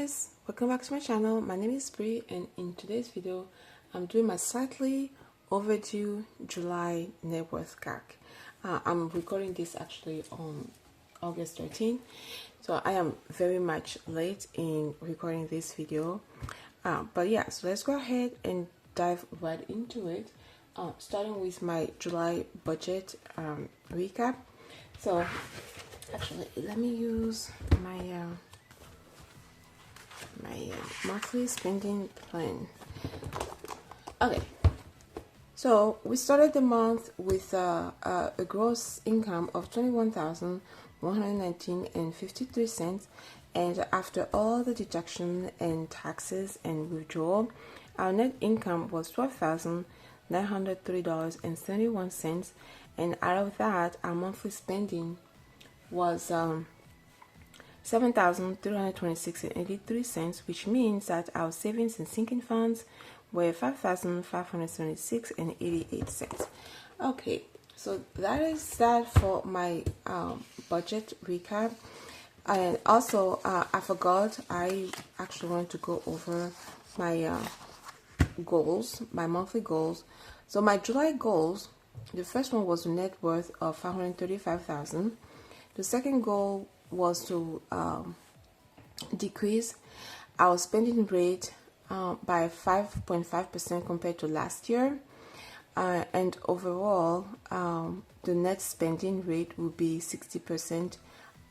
guys, welcome back to my channel. My name is Bree, and in today's video I'm doing my slightly overdue July net worth calc. I'm recording this actually on August 13th, so I am very much late in recording this video, but yeah, so let's go ahead and dive right into it, starting with my July budget recap. So actually let me use my monthly spending plan. Okay, so we started the month with a gross income of $21,119.53, and after all the deduction and taxes and withdrawal, our net income was $12,903.71, and out of that, our monthly spending was $7,326.83, which means that our savings and sinking funds were $5,576.88. Okay, so that is that for my budget recap. And also, I forgot, I actually want to go over my goals, my monthly goals. So my July goals, the first one was a net worth of $535,000. The second goal was to decrease our spending rate by 5.5% compared to last year, and overall the net spending rate will be 60%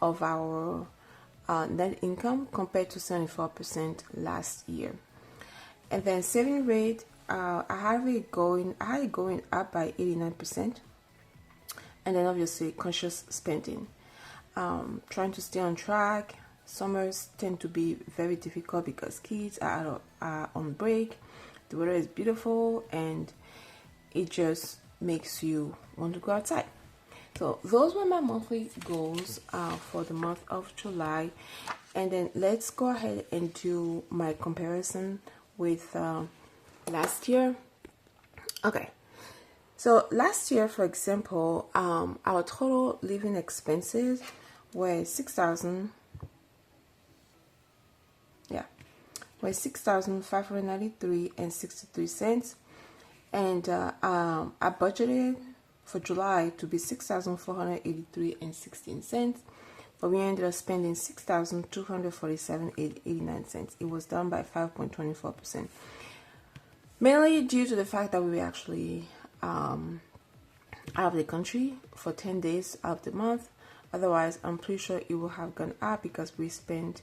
of our net income compared to 74% last year. And then saving rate, I had it going up by 89%, and then obviously conscious spending. Trying to stay on track. Summers tend to be very difficult because kids are on break, the weather is beautiful, and it just makes you want to go outside. So those were my monthly goals for the month of July. And then let's go ahead and do my comparison with last year. Okay, so last year, for example, our total living expenses were $6,593.63, and I budgeted for July to be $6,483.16, but we ended up spending $6,247.89. It was down by 5.24%, mainly due to the fact that we were actually out of the country for 10 days of the month. Otherwise, I'm pretty sure it will have gone up because we spent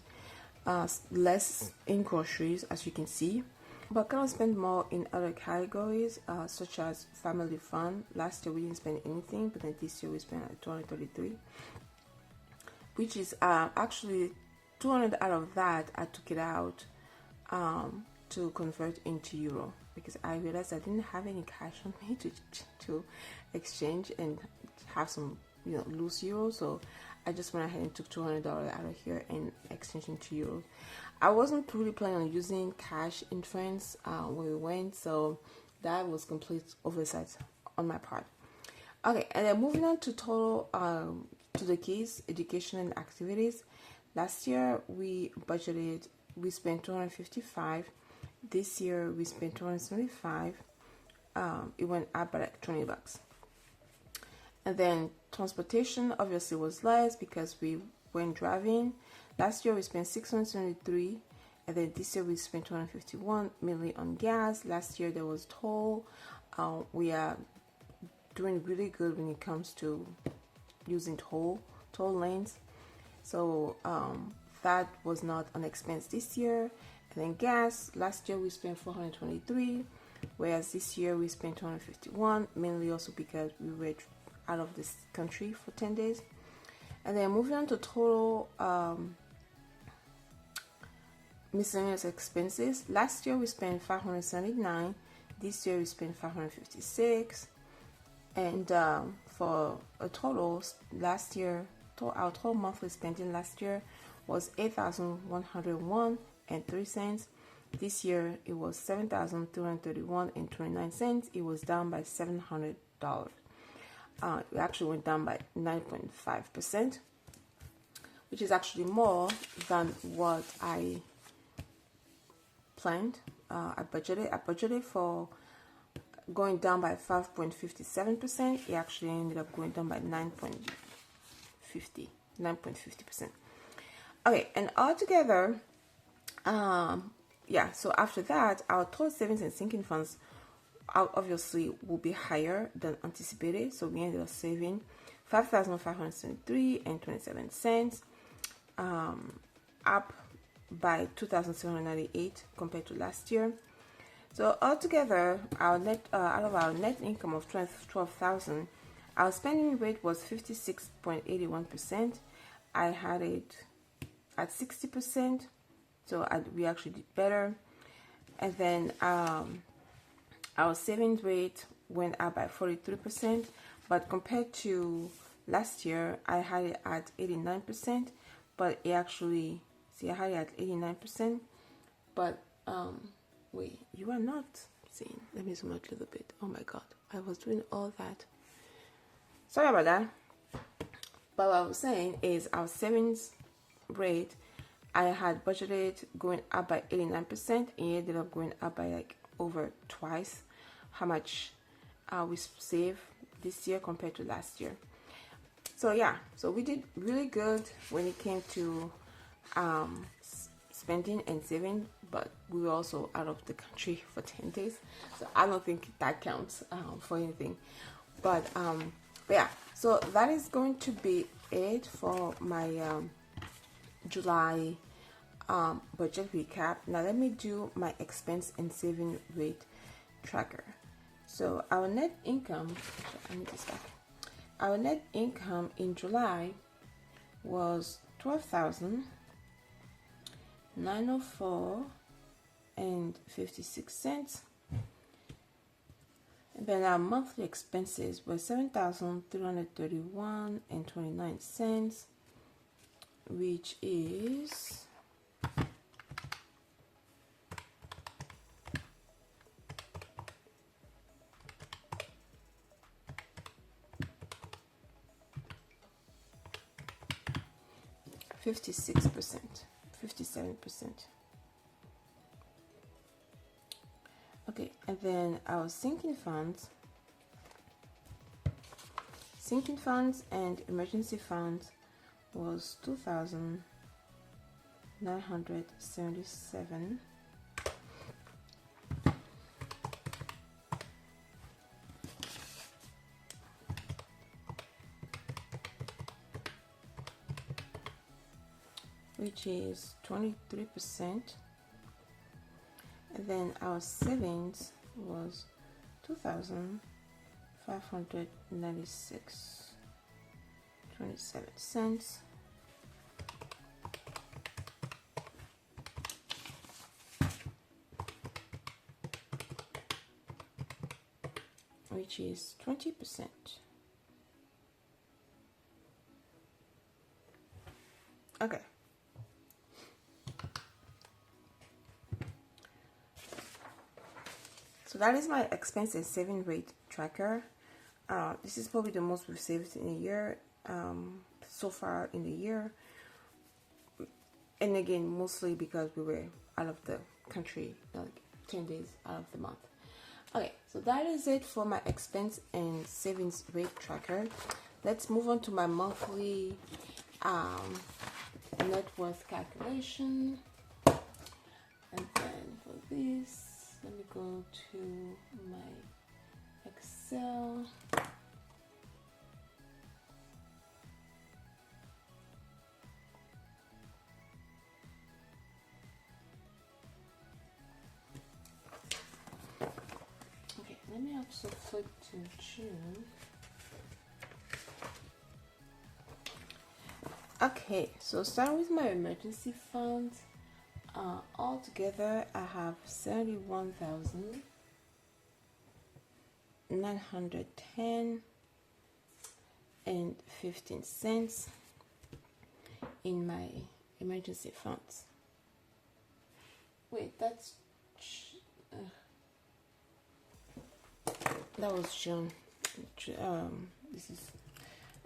less in groceries, as you can see, but kind of spend more in other categories, such as family fun. Last year we didn't spend anything, but then this year we spent like $233, which is actually $200 out of that. I took it out to convert into euro because I realized I didn't have any cash on me to exchange and have some loose euros, so I just went ahead and took $200 out of here and exchanged into euros. I wasn't really planning on using cash in France when we went, so that was complete oversight on my part. Okay, and then moving on to total to the kids' education and activities. Last year we spent $255. This year we spent $275. It went up by like $20. And then transportation obviously was less because we went driving. Last year we spent $673, and then this year we spent $251, mainly on gas. Last year there was toll. We are doing really good when it comes to using toll lanes, so that was not an expense this year. And then gas, last year we spent $423, whereas this year we spent $251, mainly also because we were out of this country for 10 days. And then moving on to total miscellaneous expenses. Last year we spent $579. This year we spent $556. And for a total last year, our total monthly spending last year was $8,101.03. This year it was $7,331.29. It was down by $700. It actually went down by 9.5%, which is actually more than what I planned. I budgeted for going down by 5.57%. It actually ended up going down by 9.50%. Okay, and altogether, yeah, so after that, our total savings and sinking funds obviously will be higher than anticipated. So we ended up saving $5,573.27, up by $2,798 compared to last year. So altogether, our net out of our net income of $12,000, our spending rate was 56.81%. I had it at 60%, so we actually did better. And then our savings rate went up by 43%, but compared to last year, I had it at 89%, but it actually, see, I had it at 89%, but wait, you are not seeing. Let me zoom out a little bit. Oh my god, I was doing all that. Sorry about that. But what I was saying is our savings rate, I had budgeted going up by 89%, and it ended up going up by like over twice how much we save this year compared to last year. So yeah, so we did really good when it came to spending and saving, but we were also out of the country for 10 days, so I don't think that counts for anything. But yeah, so that is going to be it for my July budget recap. Now let me do my expense and saving rate tracker. So our net income, I need this back. Our net income in July was $12,904.56. And then our monthly expenses were $7,331.29, which is $57%. Okay, and then our sinking funds and emergency funds was $2,977. Which is 23%. And then our savings was $2,596.27, which is 20%. Okay. So that is my expense and saving rate tracker. This is probably the most we've saved in a year, so far in the year. And again, mostly because we were out of the country, like 10 days out of the month. Okay, so that is it for my expense and savings rate tracker. Let's move on to my monthly net worth calculation. And then for this, let me go to my Excel. Okay, let me also flip to June. Okay, so start with my emergency fund. Altogether, I have $71,910.15 in my emergency funds. Wait, that was June. This is,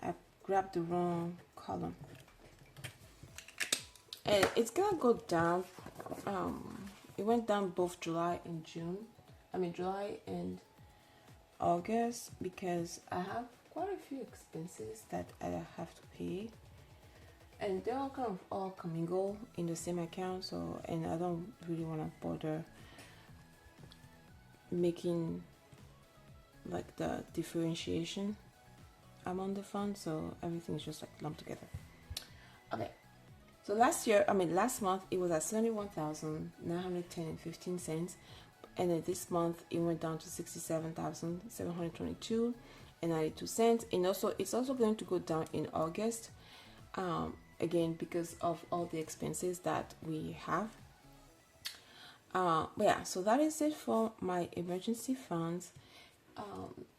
I grabbed the wrong column. And it's gonna go down it went down both July and July and August, because I have quite a few expenses that I have to pay, and they're all kind of all commingle in the same account. So, and I don't really want to bother making like the differentiation among the funds, so everything's just like lumped together. Okay, so last month it was at 71,910.15, and then this month it went down to 67,722.92, and also it's also going to go down in August, again because of all the expenses that we have. But yeah, so that is it for my emergency funds.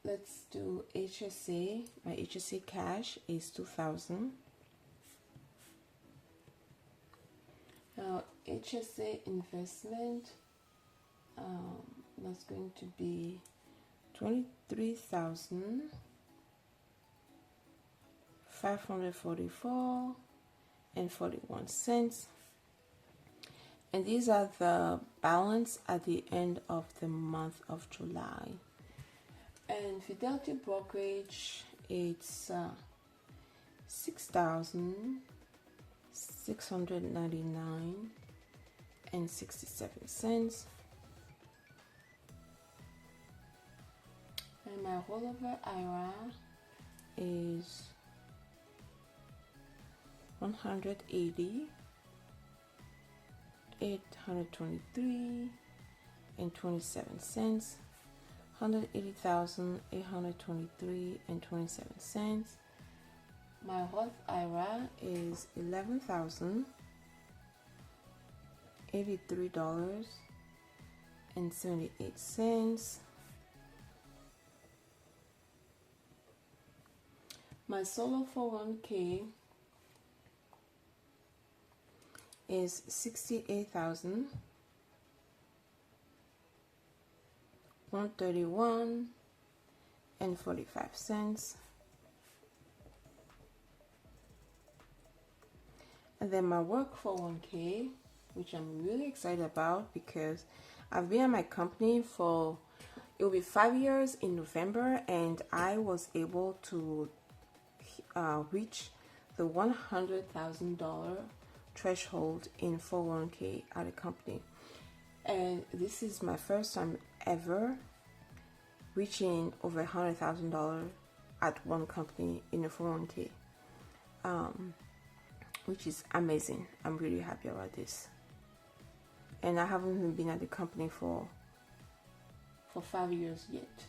Let's do HSA. My HSA cash is 2,000. Now HSA investment, that's going to be 23,544.41, and these are the balance at the end of the month of July. And Fidelity brokerage, it's 6,699.67, and my rollover IRA is 180,823.27, 180,823.27. My Roth IRA is $11,083.78. My solo 401k is 68,131.45. And then my work 401k, which I'm really excited about because I've been at my company for, it will be 5 years in November, and I was able to reach the $100,000 threshold in 401k at a company. And this is my first time ever reaching over $100,000 at one company in a 401k, which is amazing. I'm really happy about this. And I haven't even been at the company for 5 years yet.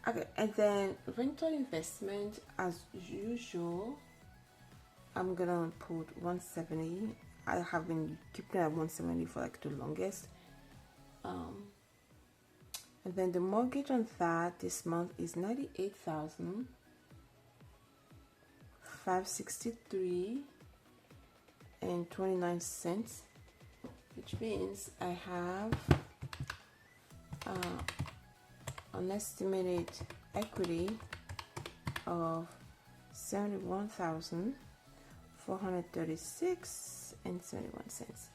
Okay, and then rental investment, as usual, I'm gonna put 170. I have been keeping it at 170 for like the longest. And then the mortgage on that this month is 98,563.29, which means I have an estimated equity of 71,436.71.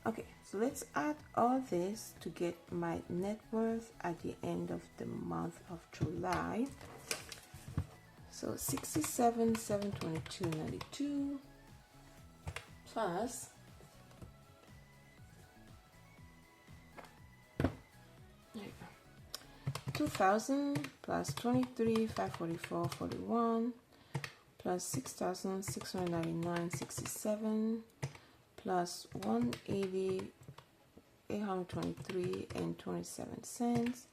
Okay, so let's add all this to get my net worth at the end of the month of July. So 67,722.92 plus 2,000 plus 23,544.41 plus 6,699.67 plus 180,823.27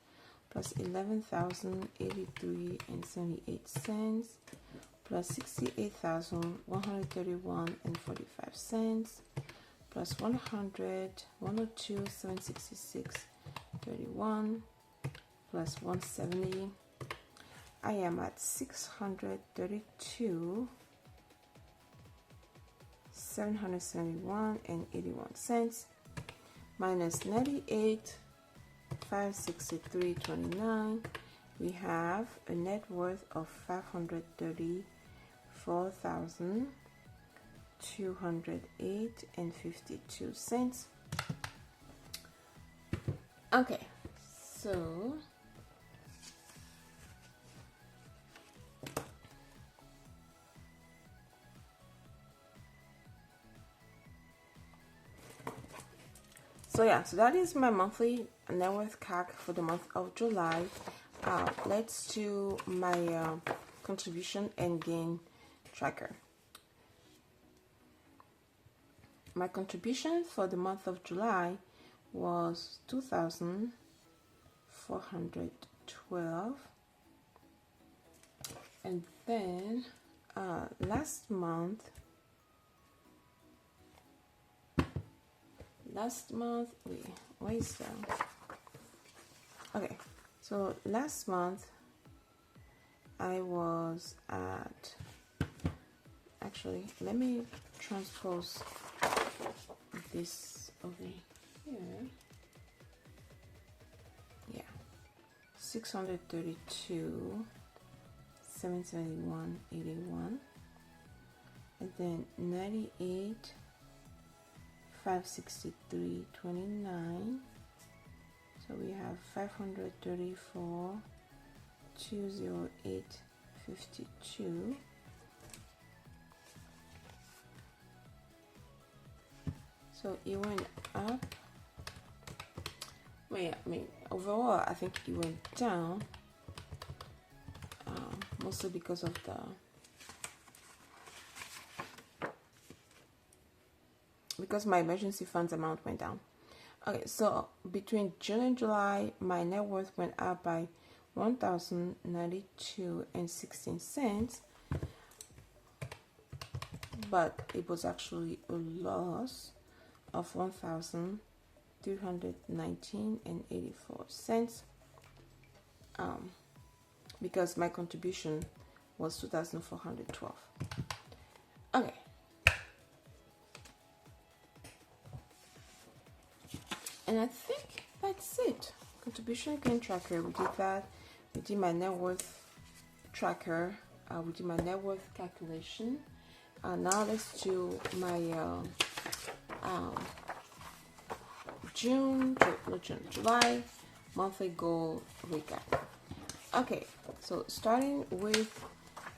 plus 11,083.78 plus 68,131.45 plus 102,766.31 plus 170. I am at 632,771.81 minus 98,563.29. We have a net worth of 534,208.52. Okay, so so that is my monthly net worth CAC for the month of July. Let's do my contribution and gain tracker. My contribution for the month of July was 2,412, and then last month, wait, where is that? Okay, so last month I was at, actually, let me transpose this over here. Yeah, 632, 771, 81, and then 98, 563, 29. So we have 534, 208, 52. So it went up. Well, yeah, I mean, overall, I think it went down, mostly because of because my emergency funds amount went down. Okay, so between June and July, my net worth went up by 1,092 and 16 cents, but it was actually a loss of 1,319 and 84 cents, because my contribution was 2,412. Okay. And I think that's it. Contribution gain tracker, we did that. We did my net worth tracker. We did my net worth calculation. Now let's do my July monthly goal recap. Okay, so starting with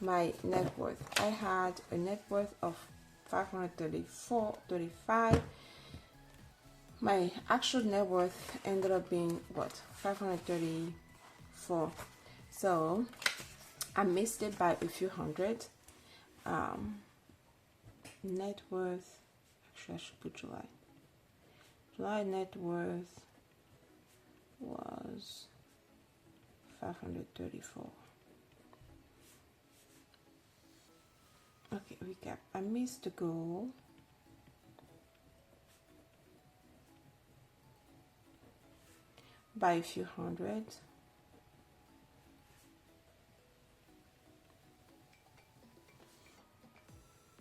my net worth, I had a net worth of 534.35. My actual net worth ended up being what, 534. So I missed it by a few hundred. Net worth, actually I should put July. July net worth was 534. Okay, recap. I missed the goal by a few hundred.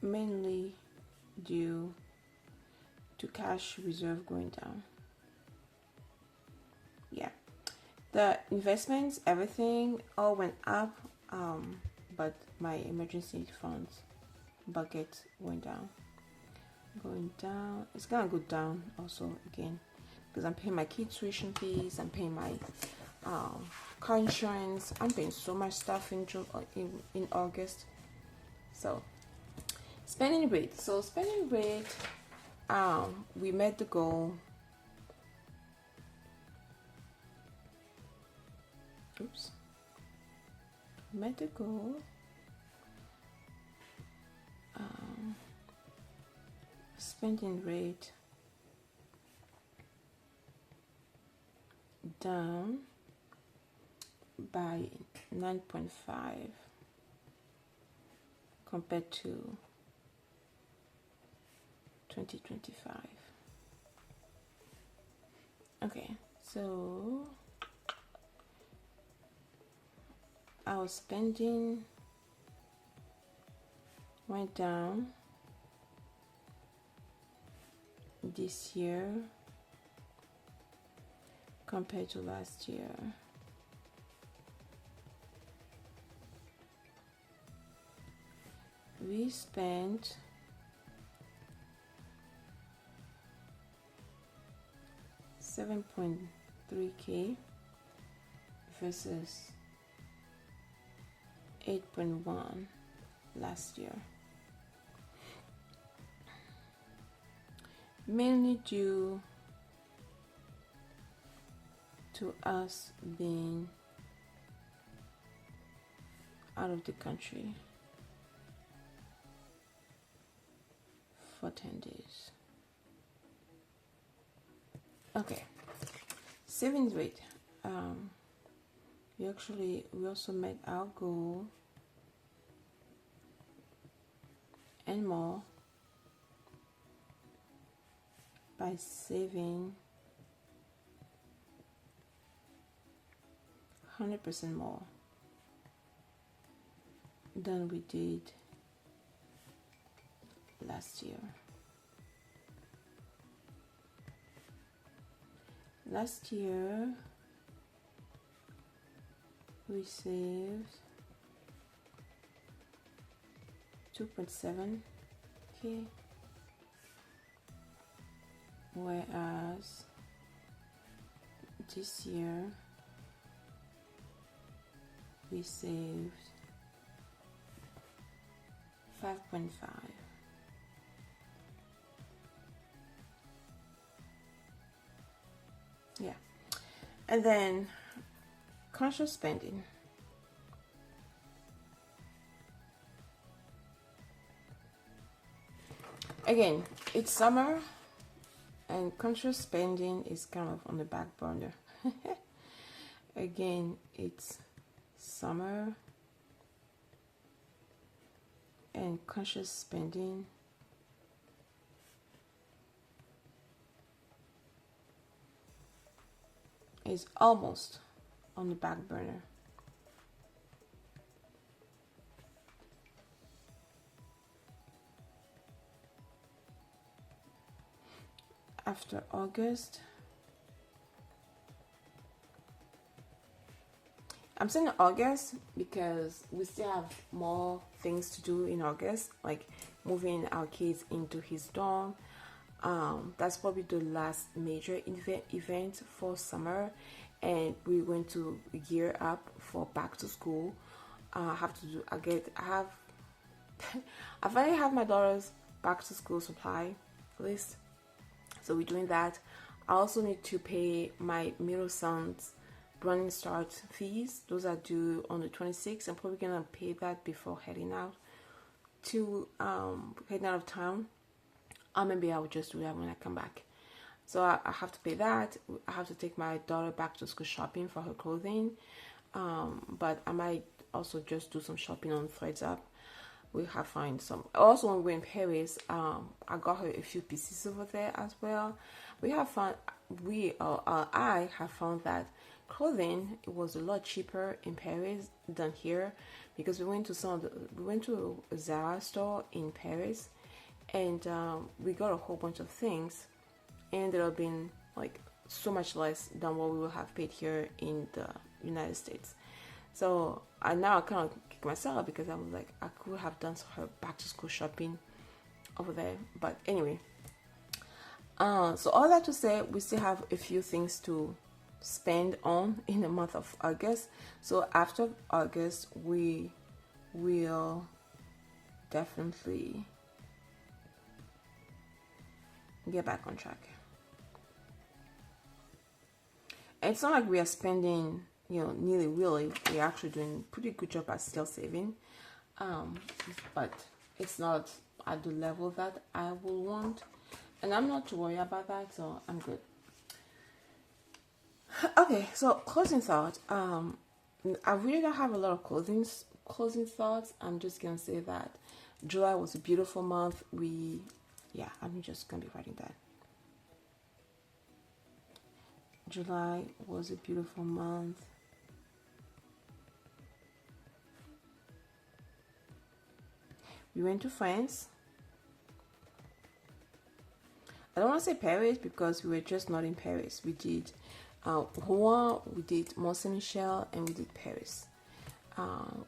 Mainly due to cash reserve going down. Yeah, the investments, everything all went up, but my emergency funds bucket went down. It's gonna go down also again, because I'm paying my kids' tuition fees, I'm paying my car insurance, I'm paying so much stuff in August. So spending rate. We met the goal. Met the goal. Spending rate down by 9.5 compared to 2025. Okay, so our spending went down this year compared to last year. We spent $7.3 3K versus 8.1 last year. Mainly due to us being out of the country for 10 days. Okay, savings rate. We also met our goal and more by saving 100% more than we did last year. Last year we saved 2.7K, whereas this year we saved 5.5. Yeah. And then conscious spending. Again, it's summer and conscious spending is kind of on the back burner. Again, it's summer and conscious spending is almost on the back burner. After August, I'm saying August because we still have more things to do in August, like moving our kids into his dorm. That's probably the last major event for summer, and we're going to gear up for back to school. I finally have my daughter's back to school supply list, so we're doing that. I also need to pay my middle son's running start fees. Those are due on the 26th. I'm probably gonna pay that before heading out of town. Or maybe I'll just do that when I come back. So I have to pay that. I have to take my daughter back to school shopping for her clothing. But I might also just do some shopping on Threads Up. We have found some. Also, when we were in Paris, I got her a few pieces over there as well. I have found that clothing, it was a lot cheaper in Paris than here, because we went to a Zara store in Paris, and we got a whole bunch of things, and ended up being like so much less than what we would have paid here in the United States. So I kind of kick myself because I was like, I could have done her back to school shopping over there. But anyway, so all that to say, we still have a few things to spend on in the month of August. So after August, we will definitely get back on track. And it's not like we are spending, nearly really. We're actually doing a pretty good job at still saving, but it's not at the level that I will want, and I'm not too worried about that, so I'm good. Okay, so closing thoughts. I really don't have a lot of closing thoughts. I'm just gonna say that July was a beautiful month. I'm just gonna be writing that. July was a beautiful month. We went to France. I don't want to say Paris because we were just not in Paris. We did Rouen, we did Mont Saint Michel, and we did Paris.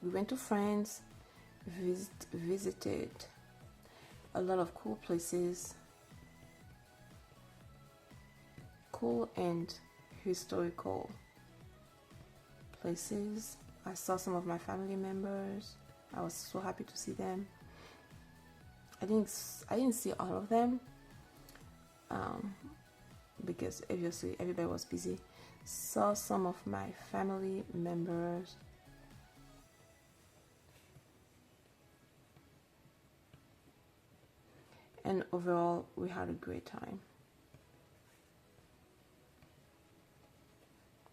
We went to France, visited a lot of cool places, cool and historical places. I saw some of my family members. I was so happy to see them. I didn't see all of them because obviously everybody was busy. Saw some of my family members. And overall, we had a great time.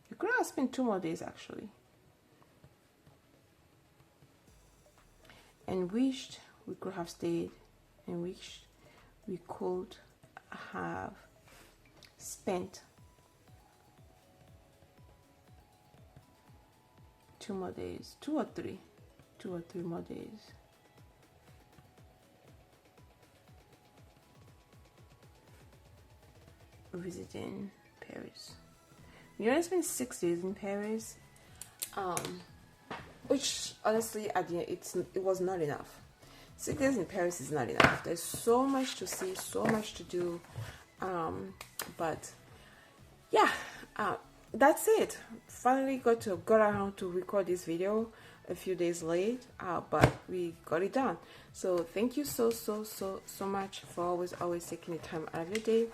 We could have spent 2 more days actually. And wished we could have stayed, and wished we could have spent 2 more days, 2 or 3 more days. Visiting Paris. We only spent 6 days in Paris, which honestly at the end it was not enough. 6 days in Paris is not enough. There's so much to see, so much to do, but yeah, that's it. Finally got around to record this video a few days late, but we got it done. So thank you so much for always taking the time out of your day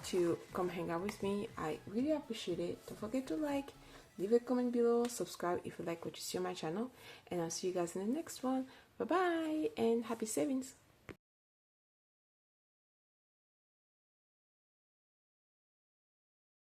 to come hang out with me. I really appreciate it. Don't forget to like, leave a comment below, subscribe if you like what you see on my channel, and I'll see you guys in the next one. Bye bye and happy savings.